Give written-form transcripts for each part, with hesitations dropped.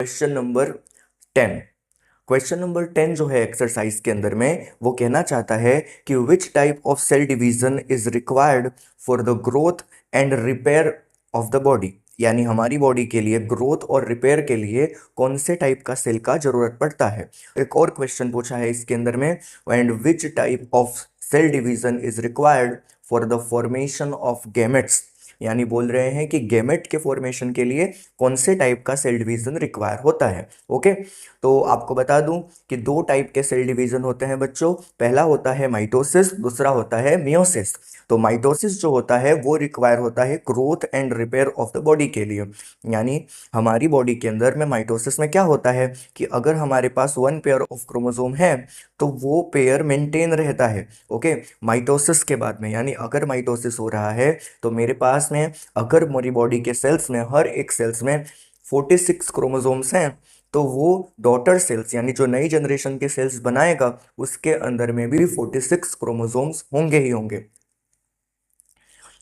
Question number 10। Question number 10 जो है exercise के अंदर में वो कहना चाहता है कि which type of cell division is required for the growth and repair of the body, यानी हमारी बॉडी के लिए ग्रोथ और रिपेयर के लिए कौन से टाइप का सेल का जरूरत पड़ता है। एक और क्वेश्चन पूछा है इसके अंदर में, and which type of cell division is required for the formation of gametes, यानी बोल रहे हैं कि गैमेट के फॉर्मेशन के लिए कौन से टाइप का सेल डिवीजन रिक्वायर होता है। ओके, तो आपको बता दूं कि दो टाइप के सेल डिवीजन होते हैं बच्चों। पहला होता है माइटोसिस, दूसरा होता है मियोसिस। तो माइटोसिस जो होता है वो रिक्वायर होता है growth and repair of the body के लिए, यानी हमारी बॉडी के अंदर में माइटोसिस में क्या होता है कि अगर हमारे पास वन पेयर ऑफ क्रोमोसोम है तो वो पेयर मेंटेन रहता है। ओके, माइटोसिस के बाद में, यानी अगर माइटोसिस हो रहा है तो मेरे पास में अगर मेरी बॉडी के सेल्स में हर एक सेल्स में 46 क्रोमोसोम्स हैं तो वो डॉटर सेल्स यानी जो नई जनरेशन के सेल्स बनाएगा उसके अंदर में भी 46 क्रोमोसोम्स होंगे ही होंगे।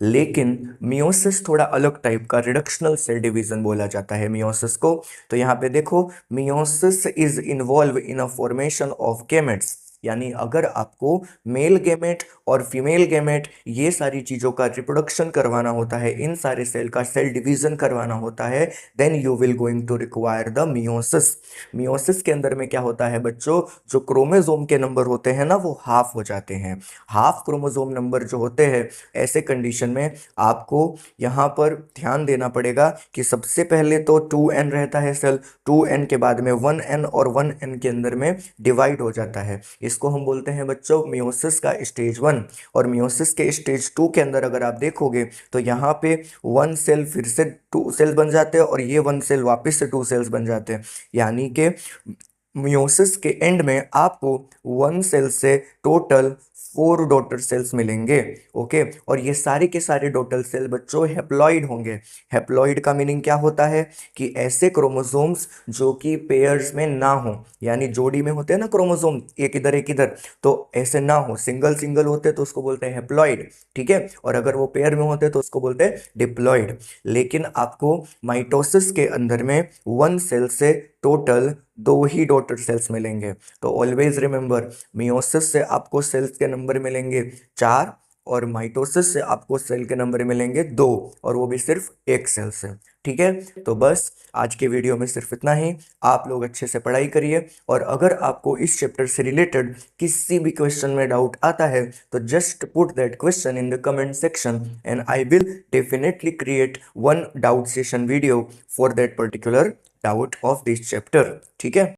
लेकिन मियोसिस थोड़ा अलग टाइप का रिडक्शनल सेल डिवीजन बोला जाता है मियोसिस को। तो यहाँ पे देखो, meiosis is involve in a formation of gametes, यानी अगर आपको मेल गैमेट और फीमेल गैमेट ये सारी चीज़ों का रिप्रोडक्शन करवाना होता है, इन सारे सेल का सेल डिवीजन करवाना होता है, then you will going to require the meiosis. Meiosis के अंदर में क्या होता है बच्चों, जो क्रोमोसोम के नंबर होते हैं ना वो हाफ हो जाते हैं। हाफ क्रोमोसोम नंबर जो होते हैं, ऐसे कंडीशन में आपको यहाँ पर ध्यान देना पड़ेगा कि सबसे पहले तो 2n रहता है सेल, 2n के बाद में 1n और 1n के अंदर में डिवाइड हो जाता है। इसको हम बोलते हैं बच्चों मियोसिस का स्टेज 1। और मियोसिस के स्टेज 2 के अंदर अगर आप देखोगे तो यहाँ पे 1 सेल फिर से 2 सेल बन जाते हैं और ये 1 सेल वापस से 2 सेल्स बन जाते हैं, यानी कि मियोसिस के एंड में आपको 1 सेल से टोटल 4 डॉटर सेल्स मिलेंगे। ओके, और ये सारे के सारे डॉटर सेल बच्चों हैप्लॉइड होंगे। हैप्लॉइड का मीनिंग क्या होता है कि ऐसे क्रोमोसोम्स जो कि पेयर्स में ना हो, यानी जोड़ी में होते हैं ना क्रोमोसोम, एक इधर एक इधर, तो ऐसे ना हो, सिंगल सिंगल होते तो उसको बोलते हैं हैप्लॉइड। ठीक है, और अगर वो पेयर में होते तो उसको बोलते हैं डिप्लॉइड। लेकिन आपको माइटोसिस के अंदर में 1 सेल से टोटल 2 ही डॉटर सेल्स मिलेंगे। तो ऑलवेज रिमेंबर, मियोसिस से आपको सेल्स के नंबर मिलेंगे 4 और माइटोसिस से आपको सेल के नंबर मिलेंगे 2, और वो भी सिर्फ एक सेल से। ठीक है, तो बस आज के वीडियो में सिर्फ इतना ही। आप लोग अच्छे से पढ़ाई करिए, और अगर आपको इस चैप्टर से रिलेटेड किसी भी क्वेश्चन में डाउट आता है तो just put that question in the comment section and I will definitely create one doubt session video for that particular doubt of this chapter. ठीक है।